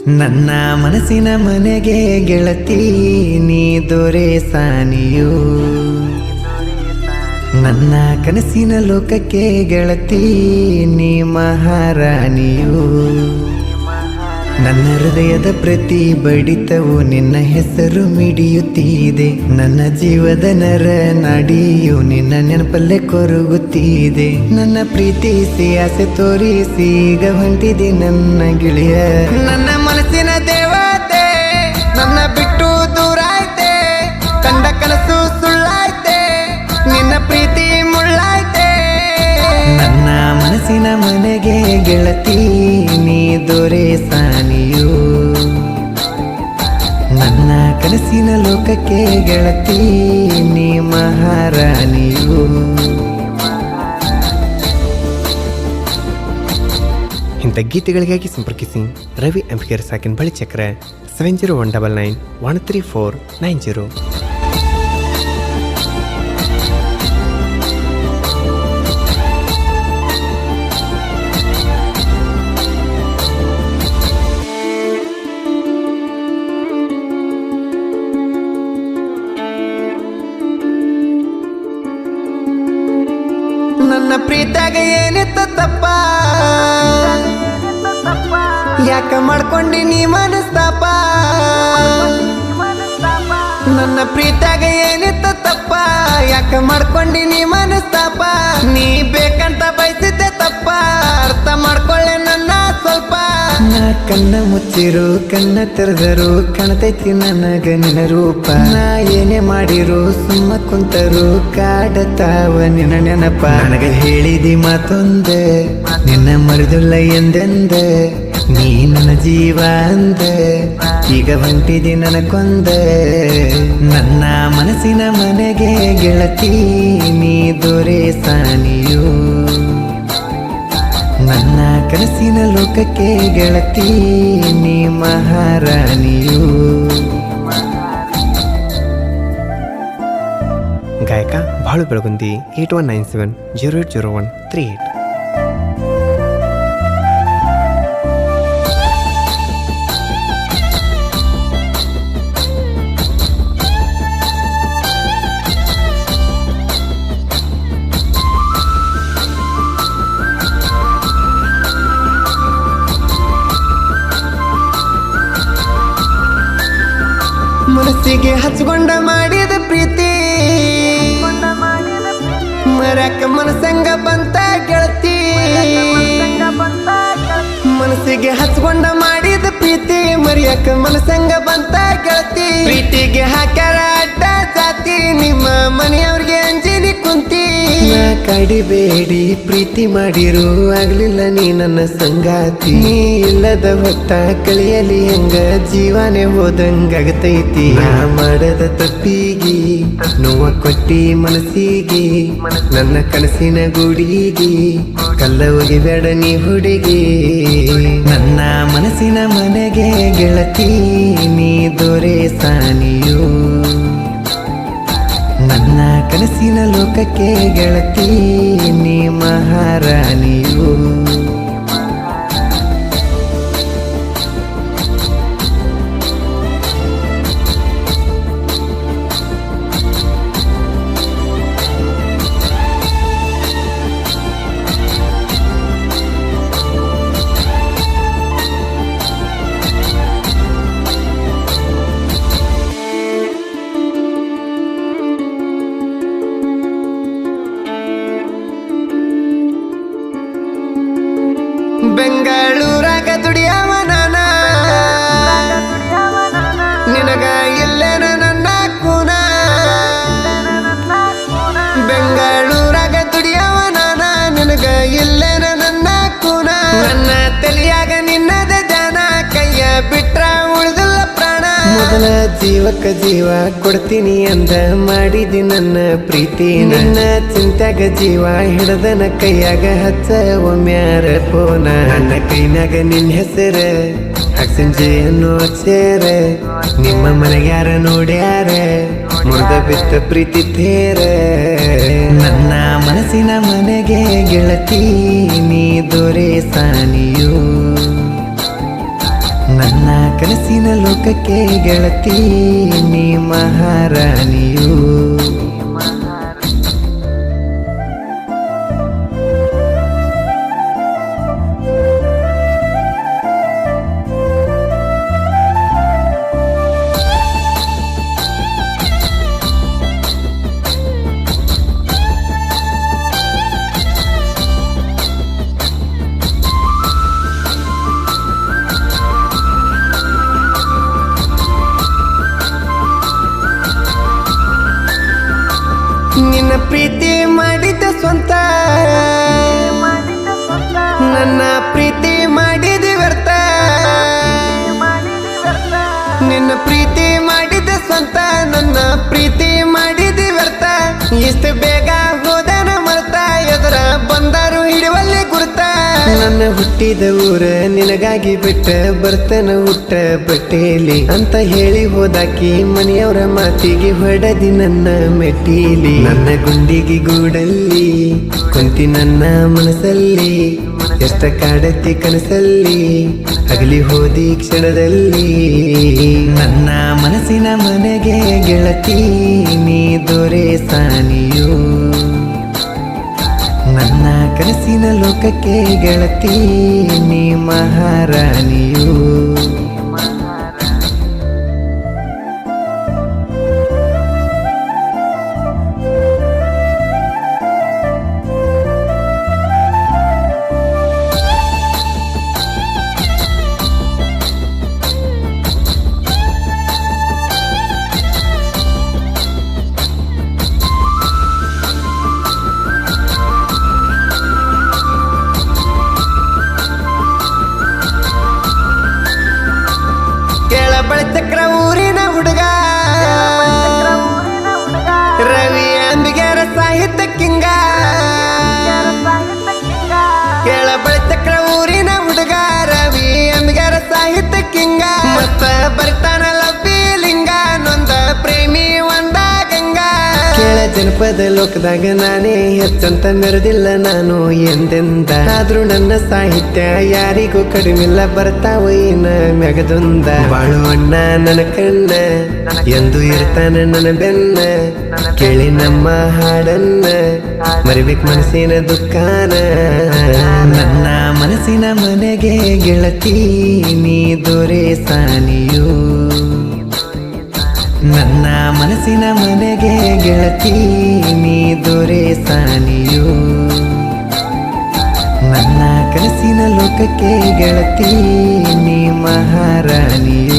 ನನ್ನ ಮನಸ್ಸಿನ ಮನೆಗೆ ಗೆಳತಿ ನೀ ದೊರೆ ಸಾನಿಯು, ನನ್ನ ಕನಸಿನ ಲೋಕಕ್ಕೆ ಗೆಳತಿ ನೀ ಮಹಾರಾಣಿಯು. ನನ್ನ ಹೃದಯದ ಪ್ರತಿ ಬಡಿತವು ನಿನ್ನ ಹೆಸರು ಮಿಡಿಯುತ್ತಿದೆ, ನನ್ನ ಜೀವದ ನರ ನಾಡಿಯು ನಿನ್ನ ನೆನಪಲ್ಲೇ ಕೊರಗುತ್ತಿದೆ. ನನ್ನ ಪ್ರೀತಿಸಿ ಆಸೆ ತೋರಿಸಿ ಈಗ ಹೊಂಟಿದೆ ನನ್ನ ಗೆಳೆಯ. ನನ್ನ ಮನಸ್ಸಿನ ದೇವತೆ ನನ್ನ ಬಿಟ್ಟು ದೂರ ಐತೆ, ಕಂಡ ಕನಸು ಸುಳ್ಳಾಯ್ತೆ, ನಿನ್ನ ಪ್ರೀತಿ ಮುಳ್ಳಾಯ್ತೆ. ನನ್ನ ಮನಸ್ಸಿನ ಮನೆಗೆ ಗೆಳತಿ ನೀ ದೊರೆ ಸಾನಿಯು, ನನ್ನ ಕನಸಿನ ಲೋಕಕ್ಕೆ ಗೆಳತಿ ನೀ ಮಹಾರಾಣಿಯು. ಇಂಥ ಗೀತೆಗಳಿಗಾಗಿ ಸಂಪರ್ಕಿಸಿ ರವಿ ಅಂಬಿಗರ್ ಸಾಕಿನ್ ಬಳಿ ಚಕ್ರ 7019913490. ನನ್ನ ಪ್ರೀತಿಯಾಗ ಏನಿತ್ತ ತಪ್ಪ, ಯಾಕ ಮಾಡ್ಕೊಂಡಿ ನೀ ಮನಸ್ತಾಪ. ನನ್ನ ಪ್ರೀತಿಯಾಗ ಏನಿತ್ತ ತಪ್ಪ, ಯಾಕ ಮಾಡ್ಕೊಂಡಿ ನೀ ಮನಸ್ತಾಪ. ನೀ ಬೇಕಂತ ಬಯಸಿದ್ದೆ ತಪ್ಪ, ಅರ್ಥ ಮಾಡ್ಕೊಳ್ಳೆ ನನ್ನ ಸ್ವಲ್ಪ. ನಾ ಕಣ್ಣ ಮುಚ್ಚಿರು ಕಣ್ಣ ತೆರೆದರು ಕಾಣತೈತಿ ನನಗ ನಿನ್ನ ರೂಪ. ನಾ ಏನೇ ಮಾಡಿರು ಸುಮ್ಮ ಕುಂತರು ಕಾಡತಾವ ನಿನ್ನ ನೆನಪ. ನನಗ ಹೇಳಿದಿ ಮಾತೊಂದ ನಿನ್ನ ಮರಿದುಲ್ಲ ಎಂದೆಂದ, ನೀ ನನ್ನ ಜೀವ ಅಂದ ಈಗ ಹೊಂಟಿದಿ ನನಗೊಂದ. ನನ್ನ ಮನಸ್ಸಿನ ಮನೆಗೆ ಗೆಳತಿ ನೀ ದೊರೆ ಸಾನಿಯು, ನನ್ನ ಕನಸಿನ ಲೋಕಕ್ಕೆ ಗೆಳತಿ ನೀ ಮಹಾರಾಣಿಯು. ಗಾಯಕ ಬಾಳು ಬೆಳಗುಂದಿ 8197080138. ಮನಸ್ಸಿಗೆ ಹಚ್ಕೊಂಡ ಮಾಡಿದ ಪ್ರೀತಿ ಮರಕ ಮನಸಂಗ ಬಂತ ಗೆಳತಿ. ಮನಸ್ಸಿಗೆ ಹಚ್ಕೊಂಡ ಮಾಡಿದ ಪ್ರೀತಿ ಮರಿಯಕ ಮನಸಂಗ ಬಂತ ಗೆಳತಿ. ಪ್ರೀತಿಗೆ ಹಾಕ್ಯಾರ ಅಡ್ಡ ಜಾತಿ ನಿಮ್ಮ ಮನೆಯವ್ರಿಗೆ ಅಂಜಿನಿ ಕುಂತಿ. ಕಡಿಬೇಡಿ ಪ್ರೀತಿ ಮಾಡಿರು ಆಗ್ಲಿಲ್ಲ ನೀ ನನ್ನ ಸಂಗಾತಿ. ನೀ ಇಲ್ಲದ ಹೊತ್ತ ಕಳಿಯಲಿ ಹೆಂಗ ಜೀವನೇ ಹೋದಂಗಾಗತೈತಿ. ನಾ ಮಾಡದ ತಪ್ಪಿಗಿ ನೋವ ಕೊಟ್ಟಿ ಮನಸ್ಸಿಗೆ, ನನ್ನ ಕನಸಿನ ಗುಡಿಗೆ ಕಲ್ಲ ಒಗಿಬೇಡ ನೀ ಹುಡುಗಿ. ನನ್ನ ಮನಸ್ಸಿನ ಮನೆಗೆ ಗೆಳತಿ ನೀ ದೊರೆ ಸಾನಿಯು, ನನ್ನ ಕನಸಿನ ಲೋಕಕ್ಕೆ ಗೆಳತಿ ನೀ ಮಹಾರಾಣಿಯು. ಬೆಂಗಳೂರಾಗ ದುಡಿಯವ ನಾನ, ನಿನಗ ಇಲ್ಲೇನ ನನ್ನ ಕೂನ. ಬೆಂಗಳೂರಾಗ ದುಡಿಯವ ನಾನ, ನಿನಗ ಇಲ್ಲೇನ ನನ್ನ ಕೂನ. ನನ್ನ ತಲಿಯಾಗ ನಿನ್ನದ ಜಾನ, ಕೈಯ ಬಿಟ್ರ ಉಳಿದಿಲ್ಲ ಪ್ರಾಣ. ಮೊದಲ ಜೀವಕ್ಕ ಜೀವ ಕೊಡ್ತೀನಿ ಅಂದ ಮಾಡಿದಿ ನನ್ನ ಪ್ರೀತಿ. ನನ್ನ ಚಿಂತ್ಯಾಗ ಜೀವ ಹಿಡದನ ಕೈಯಾಗ ಹಚ್ಚ ಒಮ್ಮ್ಯಾರ ಫೋನ. ನನ್ನ ಕೈನಾಗ ನಿನ್ನ ಹೆಸರ ಹಾಕ್ಸಂಜೆ ಅನ್ನೋ ಅಕ್ಷರ. ನಿಮ್ಮ ಮನೆಗೆ ಯಾರ ನೋಡ್ಯಾರ ಮುರ್ದ ಬಿತ್ತ ಪ್ರೀತಿ ತೇರ. ನನ್ನ ಮನಸ್ಸಿನ ಮನೆಗೆ ಗೆಳತಿ ನೀ ದೊರೆ ಸಾನಿಯು, ನನ್ನ ಕನಸಿನ ಲೋಕಕ್ಕೆ ಗೆಳತಿ ನೀ ಮಹಾರಾಣಿಯು. ನಿನ್ನ ಪ್ರೀತಿ ಮಾಡಿದ ಸ್ವಂತ, ನನ್ನ ಪ್ರೀತಿ ಮಾಡಿದ ವ್ಯರ್ಥ. ನಿನ್ನ ಪ್ರೀತಿ ಮಾಡಿದ ಸ್ವಂತ, ನನ್ನ ಪ್ರೀತಿ ಮಾಡಿದ ವ್ಯರ್ಥ. ಇಷ್ಟು ಬೇಗ ಹೋದನ ಮರ್ತ, ಎದುರ ಬಂದರು ಹಿಡುವಲ್ಲಿ ಗುರುತ. ನನ್ನ ಹುಟ್ಟಿದ ಊರ ನಿನಗಾಗಿ ಬಿಟ್ಟ ಬರ್ತನ ಹುಟ್ಟ ಬಟ್ಟೇಲಿ ಅಂತ ಹೇಳಿ ಹೋದಾಕಿ ಮನೆಯವರ ಮಾತಿಗೆ ಹೊಡೆದಿ ನನ್ನ ಮೆಟ್ಟೀಲಿ. ನನ್ನ ಗುಂಡಿಗೆ ಗೂಡಲ್ಲಿ ಕುಂತಿ ನನ್ನ ಮನಸ್ಸಲ್ಲಿ ಎಷ್ಟ ಕಾಡತಿ ಕನಸಲ್ಲಿ ಅಗಲಿ ಹೋದಿ ಕ್ಷಣದಲ್ಲಿ. ನನ್ನ ಮನಸ್ಸಿನ ಮನೆಗೆ ಗೆಳತಿ ನೀ ದೊರೆ ಸಾನಿಯು. ನನ್ನ ಕನಸಿನ ಲೋಕಕ್ಕೆ ಗೆಳತಿ ನೀ ಮಹಾರಾಣಿಯು. ಬಳಚಕ್ರ ಊರಿನ ಹುಡುಗ ರವಿ ಅಂಬಿಗರ ಸಾಹಿತ್ಯ ಕಿಂಗ. ಕೇಳ ಬಳಚಕ್ರ ಊರಿನ ಹುಡುಗ ರವಿ ಅಂಬಿಗರ ಸಾಹಿತ್ಯ ಕಿಂಗ. ಮತ್ತ ಬರ್ತಾನ ಲಬ್ಬಿ ಲಿಂಗ ನೊಂದ ಪ್ರೇಮಿ ಒಂದ ಗಂಗಾ. ಕೇಳ ಜನಪದ ಲೋಕದಾಗ ನಾನೇ ಹೆಚ್ಚಂತ ಮೆರೆದಿಲ್ಲ ನಾನು ಎಂದೆಂದ. ಆದ್ರೂ ನನ್ನ ಸಾಹಿತ್ಯ ಯಾರಿಗೂ ಕಡಿಮಿಲ್ಲ, ಬರ್ತಾವ ಏನ ಮೆಗದೊಂದ. ಬಾಳು ಅಣ್ಣ ನನ್ನ ಕಣ್ಣ ಎಂದು ಇರ್ತಾನ ನನ್ನ ಬೆನ್ನ. ಕೇಳಿ ನಮ್ಮ ಹಾಡನ್ನ ಮರಿಬೇಕು ಮನಸ್ಸಿನ ದುಃಖಾನ. ನನ್ನ ಮನಸ್ಸಿನ ಮನೆಗೆ ಗೆಳತಿ ನೀ ದೊರೆ ಸಾನಿಯು. ನನ್ನ ಮನಸ್ಸಿನ ಮನೆಗೆ ಗೆಳತಿ ನೀ ದೊರೆ ಸಾನಿಯು. ನನ್ನ ಕನಸಿನ ಲೋಕಕ್ಕೆ ಗೆಳತಿ ನೀ ಮಹಾರಾಣಿಯು.